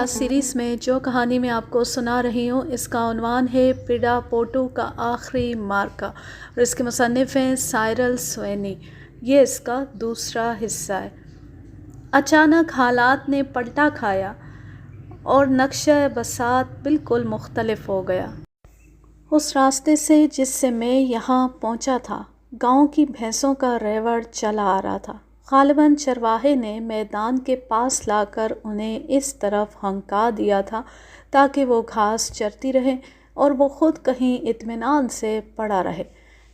Podcast series میں جو کہانی میں آپ کو سنا رہی ہوں اس کا عنوان ہے پیڈا پوٹو کا آخری مارکا اور اس کے مصنف ہیں سائرل سوینی۔ یہ اس کا دوسرا حصہ ہے۔ اچانک حالات نے پلٹا کھایا اور نقشہ بساط بالکل مختلف ہو گیا۔ اس راستے سے جس سے میں یہاں پہنچا تھا گاؤں کی بھینسوں کا ریوڑ چلا آ رہا تھا۔ غالباً چرواہے نے میدان کے پاس لا کر انہیں اس طرف ہنکا دیا تھا تاکہ وہ گھاس چرتی رہیں اور وہ خود کہیں اطمینان سے پڑا رہے۔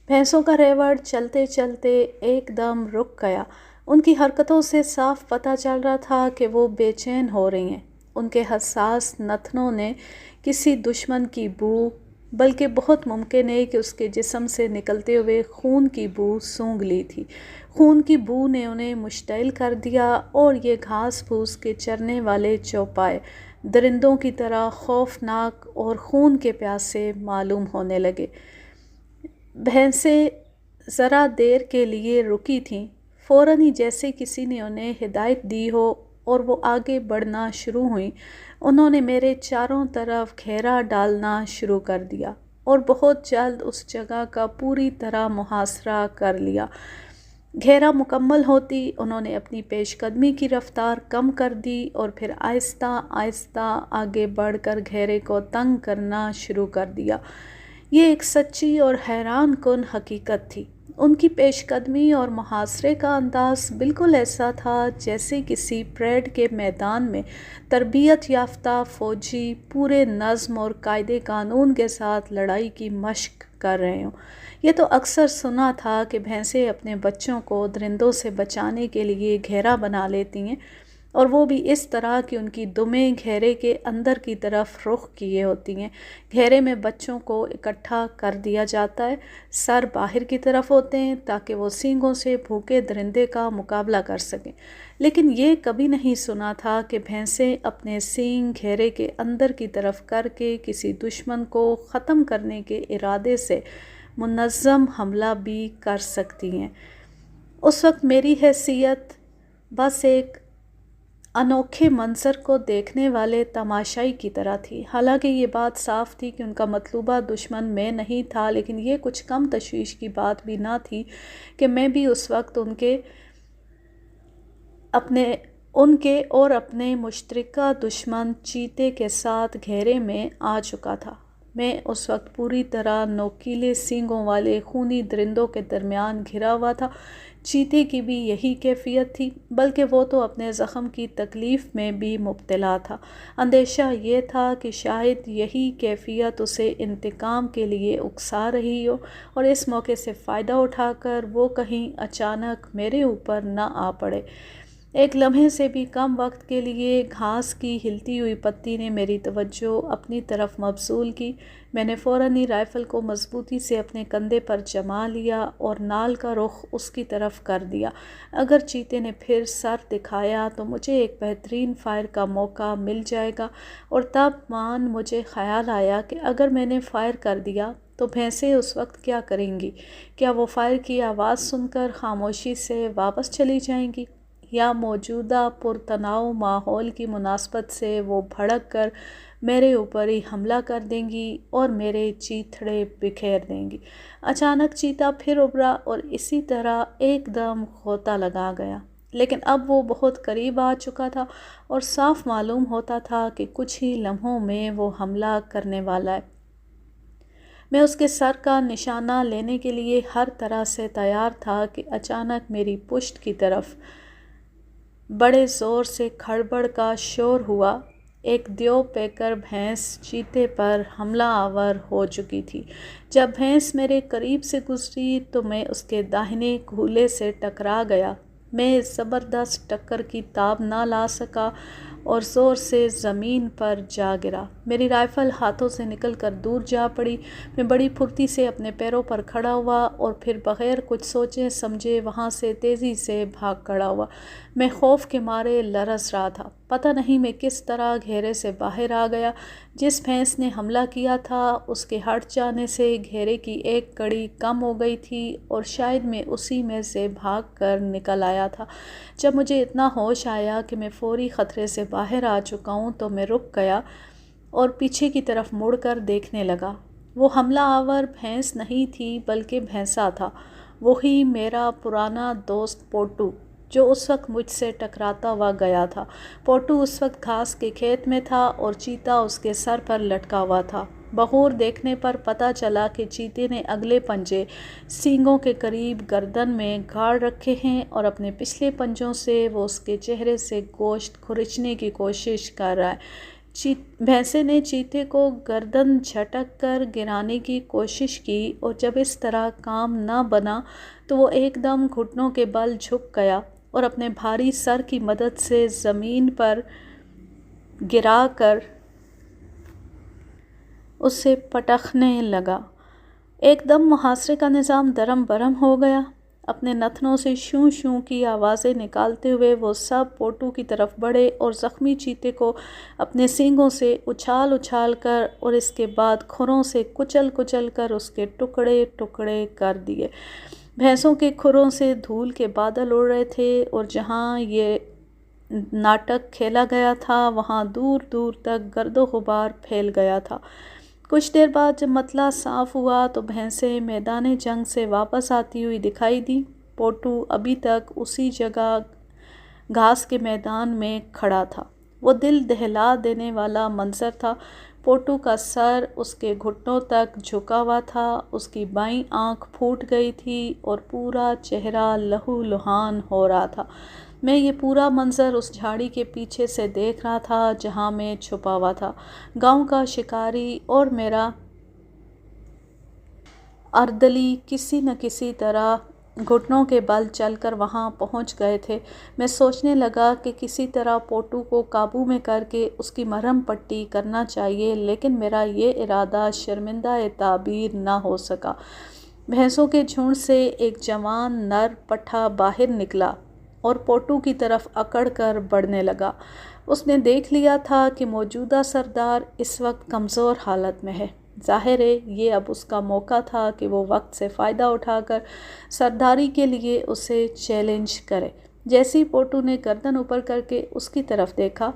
بھینسوں کا ریوڑ چلتے چلتے ایک دم رک گیا۔ ان کی حرکتوں سے صاف پتہ چل رہا تھا کہ وہ بے چین ہو رہی ہیں۔ ان کے حساس نتنوں نے کسی دشمن کی بو، بلکہ بہت ممکن ہے کہ اس کے جسم سے نکلتے ہوئے خون کی بو سونگھ لی تھی۔ خون کی بو نے انہیں مشتعل کر دیا اور یہ گھاس پھوس کے چرنے والے چوپائے درندوں کی طرح خوفناک اور خون کے پیاسے معلوم ہونے لگے۔ بھینسیں ذرا دیر کے لیے رکی تھیں، فوراً ہی جیسے کسی نے انہیں ہدایت دی ہو اور وہ آگے بڑھنا شروع ہوئیں۔ انہوں نے میرے چاروں طرف گھیرا ڈالنا شروع کر دیا اور بہت جلد اس جگہ کا پوری طرح محاصرہ کر لیا۔ گھیرا مکمل ہوتی انہوں نے اپنی پیش قدمی کی رفتار کم کر دی اور پھر آہستہ آہستہ آگے بڑھ کر گھیرے کو تنگ کرنا شروع کر دیا۔ یہ ایک سچی اور حیران کن حقیقت تھی۔ ان کی پیش قدمی اور محاصرے کا انداز بالکل ایسا تھا جیسے کسی پریڈ کے میدان میں تربیت یافتہ فوجی پورے نظم اور قاعدے قانون کے ساتھ لڑائی کی مشق کر رہے ہوں۔ یہ تو اکثر سنا تھا کہ بھینسیں اپنے بچوں کو درندوں سے بچانے کے لیے گھیرا بنا لیتی ہیں اور وہ بھی اس طرح کہ ان کی دمیں گھیرے کے اندر کی طرف رخ کیے ہوتی ہیں۔ گھیرے میں بچوں کو اکٹھا کر دیا جاتا ہے، سر باہر کی طرف ہوتے ہیں تاکہ وہ سینگوں سے بھوکے درندے کا مقابلہ کر سکیں۔ لیکن یہ کبھی نہیں سنا تھا کہ بھینسیں اپنے سینگ گھیرے کے اندر کی طرف کر کے کسی دشمن کو ختم کرنے کے ارادے سے منظم حملہ بھی کر سکتی ہیں۔ اس وقت میری حیثیت بس ایک انوکھے منظر کو دیکھنے والے تماشائی کی طرح تھی۔ حالانکہ یہ بات صاف تھی کہ ان کا مطلوبہ دشمن میں نہیں تھا، لیکن یہ کچھ کم تشویش کی بات بھی نہ تھی کہ میں بھی اس وقت ان کے اور اپنے مشترکہ دشمن چیتے کے ساتھ گھیرے میں آ چکا تھا۔ میں اس وقت پوری طرح نوکیلے سینگوں والے خونی درندوں کے درمیان گھرا ہوا تھا۔ چیتے کی بھی یہی کیفیت تھی، بلکہ وہ تو اپنے زخم کی تکلیف میں بھی مبتلا تھا۔ اندیشہ یہ تھا کہ شاید یہی کیفیت اسے انتقام کے لیے اکسا رہی ہو اور اس موقع سے فائدہ اٹھا کر وہ کہیں اچانک میرے اوپر نہ آ پڑے۔ ایک لمحے سے بھی کم وقت کے لیے گھاس کی ہلتی ہوئی پتی نے میری توجہ اپنی طرف مبذول کی۔ میں نے فوراً ہی رائفل کو مضبوطی سے اپنے کندھے پر جما لیا اور نال کا رخ اس کی طرف کر دیا۔ اگر چیتے نے پھر سر دکھایا تو مجھے ایک بہترین فائر کا موقع مل جائے گا، اور تب مجھے خیال آیا کہ اگر میں نے فائر کر دیا تو بھینسیں اس وقت کیا کریں گی؟ کیا وہ فائر کی آواز سن کر خاموشی سے واپس چلی جائیں گی، یا موجودہ پرتناؤ ماحول کی مناسبت سے وہ بھڑک کر میرے اوپر ہی حملہ کر دیں گی اور میرے چیتھڑے بکھیر دیں گی؟ اچانک چیتا پھر ابھرا اور اسی طرح ایک دم غوطہ لگا گیا، لیکن اب وہ بہت قریب آ چکا تھا اور صاف معلوم ہوتا تھا کہ کچھ ہی لمحوں میں وہ حملہ کرنے والا ہے۔ میں اس کے سر کا نشانہ لینے کے لیے ہر طرح سے تیار تھا کہ اچانک میری پشت کی طرف بڑے زور سے کھڑبڑ کا شور ہوا۔ ایک دیو پیکر بھینس چیتے پر حملہ آور ہو چکی تھی۔ جب بھینس میرے قریب سے گزری تو میں اس کے داہنے کولے سے ٹکرا گیا۔ میں اس زبردست ٹکر کی تاب نہ لا سکا اور زور سے زمین پر جا گرا۔ میری رائفل ہاتھوں سے نکل کر دور جا پڑی۔ میں بڑی پھرتی سے اپنے پیروں پر کھڑا ہوا اور پھر بغیر کچھ سوچے سمجھے وہاں سے تیزی سے بھاگ کھڑا ہوا۔ میں خوف کے مارے لرز رہا تھا۔ پتہ نہیں میں کس طرح گھیرے سے باہر آ گیا۔ جس بھینس نے حملہ کیا تھا اس کے ہٹ جانے سے گھیرے کی ایک کڑی کم ہو گئی تھی اور شاید میں اسی میں سے بھاگ کر نکل آیا تھا۔ جب مجھے اتنا ہوش آیا کہ میں فوری خطرے سے باہر آ چکا ہوں تو میں رک گیا اور پیچھے کی طرف مڑ کر دیکھنے لگا۔ وہ حملہ آور بھینس نہیں تھی بلکہ بھینسا تھا، وہی میرا پرانا دوست پوٹو جو اس وقت مجھ سے ٹکراتا ہوا گیا تھا۔ پوٹو اس وقت گھاس کے کھیت میں تھا اور چیتا اس کے سر پر لٹکا ہوا تھا۔ بغور دیکھنے پر پتہ چلا کہ چیتے نے اگلے پنجے سینگوں کے قریب گردن میں گاڑ رکھے ہیں اور اپنے پچھلے پنجوں سے وہ اس کے چہرے سے گوشت کھرچنے کی کوشش کر رہا ہے۔ بھینسے نے چیتے کو گردن جھٹک کر گرانے کی کوشش کی اور جب اس طرح کام نہ بنا تو وہ ایک دم گھٹنوں کے بل جھک گیا اور اپنے بھاری سر کی مدد سے زمین پر گرا کر اسے پٹخنے لگا۔ ایک دم محاصرے کا نظام درم برہم ہو گیا۔ اپنے نتنوں سے شوں شوں کی آوازیں نکالتے ہوئے وہ سب پوٹو کی طرف بڑھے اور زخمی چیتے کو اپنے سینگوں سے اچھال اچھال کر اور اس کے بعد کھروں سے کچل کچل کر اس کے ٹکڑے ٹکڑے کر دیے۔ بھینسوں کے کھروں سے دھول کے بادل اڑ رہے تھے اور جہاں یہ ناٹک کھیلا گیا تھا وہاں دور دور تک گرد و غبار پھیل گیا تھا۔ کچھ دیر بعد جب مطلع صاف ہوا تو بھینسیں میدان جنگ سے واپس آتی ہوئی دکھائی دی۔ پوٹو ابھی تک اسی جگہ گھاس کے میدان میں کھڑا تھا۔ وہ دل دہلا دینے والا منظر تھا۔ پوٹو کا سر اس کے گھٹنوں تک جھکا ہوا تھا، اس کی بائیں آنکھ پھوٹ گئی تھی اور پورا چہرہ لہو لہان ہو رہا تھا۔ میں یہ پورا منظر اس جھاڑی کے پیچھے سے دیکھ رہا تھا جہاں میں چھپا ہوا تھا۔ گاؤں کا شکاری اور میرا اردلی کسی نہ کسی طرح گھٹنوں کے بل چل کر وہاں پہنچ گئے تھے۔ میں سوچنے لگا کہ کسی طرح پوٹو کو قابو میں کر کے اس کی مرہم پٹی کرنا چاہیے، لیکن میرا یہ ارادہ شرمندہ تعبیر نہ ہو سکا۔ بھینسوں کے جھنڈ سے ایک جوان نر پٹھا باہر نکلا اور پوٹو کی طرف اکڑ کر بڑھنے لگا۔ اس نے دیکھ لیا تھا کہ موجودہ سردار اس وقت کمزور حالت میں ہے۔ ظاہر ہے یہ اب اس کا موقع تھا کہ وہ وقت سے فائدہ اٹھا کر سرداری کے لیے اسے چیلنج کرے۔ جیسے ہی پوٹو نے گردن اوپر کر کے اس کی طرف دیکھا،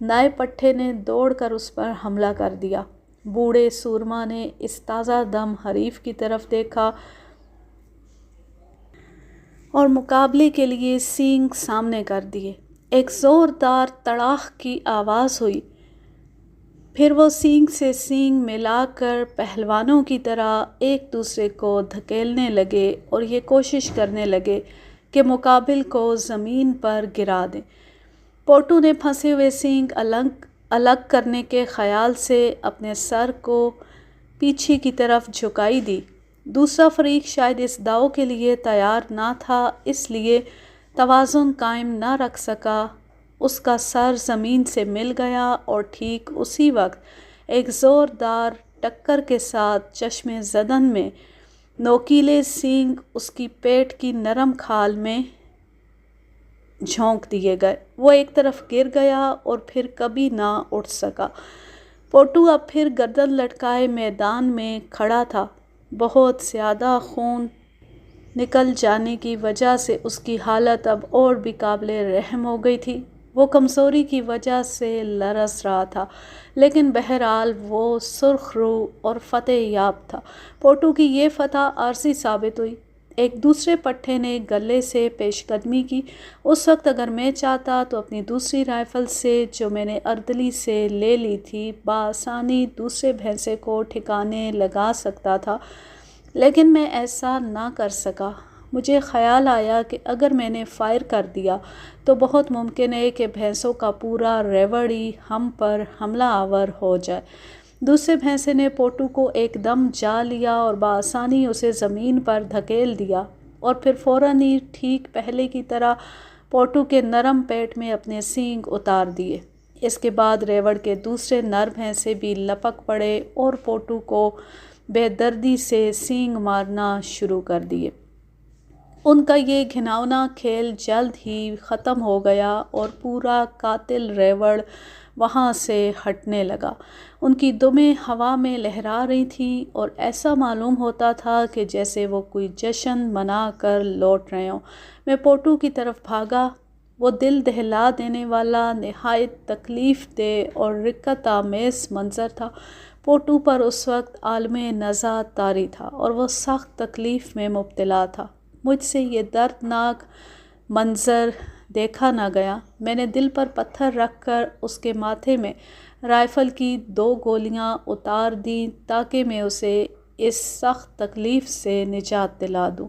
نئے پٹھے نے دوڑ کر اس پر حملہ کر دیا۔ بوڑھے سورما نے اس تازہ دم حریف کی طرف دیکھا اور مقابلے کے لیے سینگ سامنے کر دیے۔ ایک زوردار تڑاق کی آواز ہوئی، پھر وہ سینگ سے سینگ ملا کر پہلوانوں کی طرح ایک دوسرے کو دھکیلنے لگے اور یہ کوشش کرنے لگے کہ مقابل کو زمین پر گرا دیں۔ پوٹو نے پھنسے ہوئے سینگ الگ کرنے کے خیال سے اپنے سر کو پیچھے کی طرف جھکائی دی۔ دوسرا فریق شاید اس داؤ کے لیے تیار نہ تھا، اس لیے توازن قائم نہ رکھ سکا۔ اس کا سر زمین سے مل گیا اور ٹھیک اسی وقت ایک زوردار ٹکر کے ساتھ چشم زدن میں نوکیلے سینگ اس کی پیٹ کی نرم کھال میں جھونک دیے گئے۔ وہ ایک طرف گر گیا اور پھر کبھی نہ اٹھ سکا۔ پوٹو اب پھر گردن لٹکائے میدان میں کھڑا تھا۔ بہت زیادہ خون نکل جانے کی وجہ سے اس کی حالت اب اور بھی قابل رحم ہو گئی تھی۔ وہ کمزوری کی وجہ سے لرز رہا تھا، لیکن بہرحال وہ سرخ رو اور فتح یاب تھا۔ پوٹو کی یہ فتح عارضی ثابت ہوئی۔ ایک دوسرے پٹھے نے گلے سے پیش قدمی کی۔ اس وقت اگر میں چاہتا تو اپنی دوسری رائفل سے جو میں نے اردلی سے لے لی تھی بآسانی دوسرے بھینسے کو ٹھکانے لگا سکتا تھا، لیکن میں ایسا نہ کر سکا۔ مجھے خیال آیا کہ اگر میں نے فائر کر دیا تو بہت ممکن ہے کہ بھینسوں کا پورا ریوڑ ہی ہم پر حملہ آور ہو جائے۔ دوسرے بھینسے نے پوٹو کو ایک دم جا لیا اور بآسانی اسے زمین پر دھکیل دیا اور پھر فوراً ہی ٹھیک پہلے کی طرح پوٹو کے نرم پیٹ میں اپنے سینگ اتار دیے۔ اس کے بعد ریوڑ کے دوسرے نر بھینسے بھی لپک پڑے اور پوٹو کو بے دردی سے سینگ مارنا شروع کر دیے۔ ان کا یہ گھناؤنا کھیل جلد ہی ختم ہو گیا اور پورا قاتل ریوڑ وہاں سے ہٹنے لگا۔ ان کی دمیں ہوا میں لہرا رہی تھیں اور ایسا معلوم ہوتا تھا کہ جیسے وہ کوئی جشن منا کر لوٹ رہے ہوں۔ میں پوٹو کی طرف بھاگا۔ وہ دل دہلا دینے والا، نہایت تکلیف دہ اور رقت آمیز منظر تھا۔ پوٹو پر اس وقت عالم نزع طاری تھا اور وہ سخت تکلیف میں مبتلا تھا۔ مجھ سے یہ دردناک منظر دیکھا نہ گیا۔ میں نے دل پر پتھر رکھ کر اس کے ماتھے میں رائفل کی 2 گولیاں اتار دیں تاکہ میں اسے اس سخت تکلیف سے نجات دلا دوں۔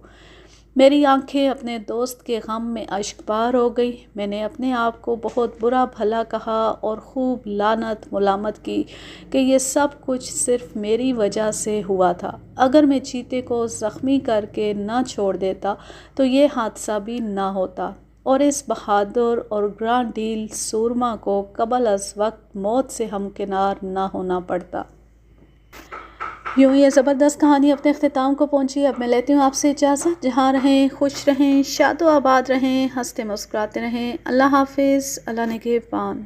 میری آنکھیں اپنے دوست کے غم میں اشکبار ہو گئی۔ میں نے اپنے آپ کو بہت برا بھلا کہا اور خوب لعنت ملامت کی کہ یہ سب کچھ صرف میری وجہ سے ہوا تھا۔ اگر میں چیتے کو زخمی کر کے نہ چھوڑ دیتا تو یہ حادثہ بھی نہ ہوتا اور اس بہادر اور گرانڈیل سورما کو قبل از وقت موت سے ہمکنار نہ ہونا پڑتا۔ یوں یہ زبردست کہانی اپنے اختتام کو پہنچی۔ اب میں لیتی ہوں آپ سے اجازت۔ جہاں رہیں خوش رہیں، شاد و آباد رہیں، ہنستے مسکراتے رہیں۔ اللہ حافظ، اللہ نگہبان۔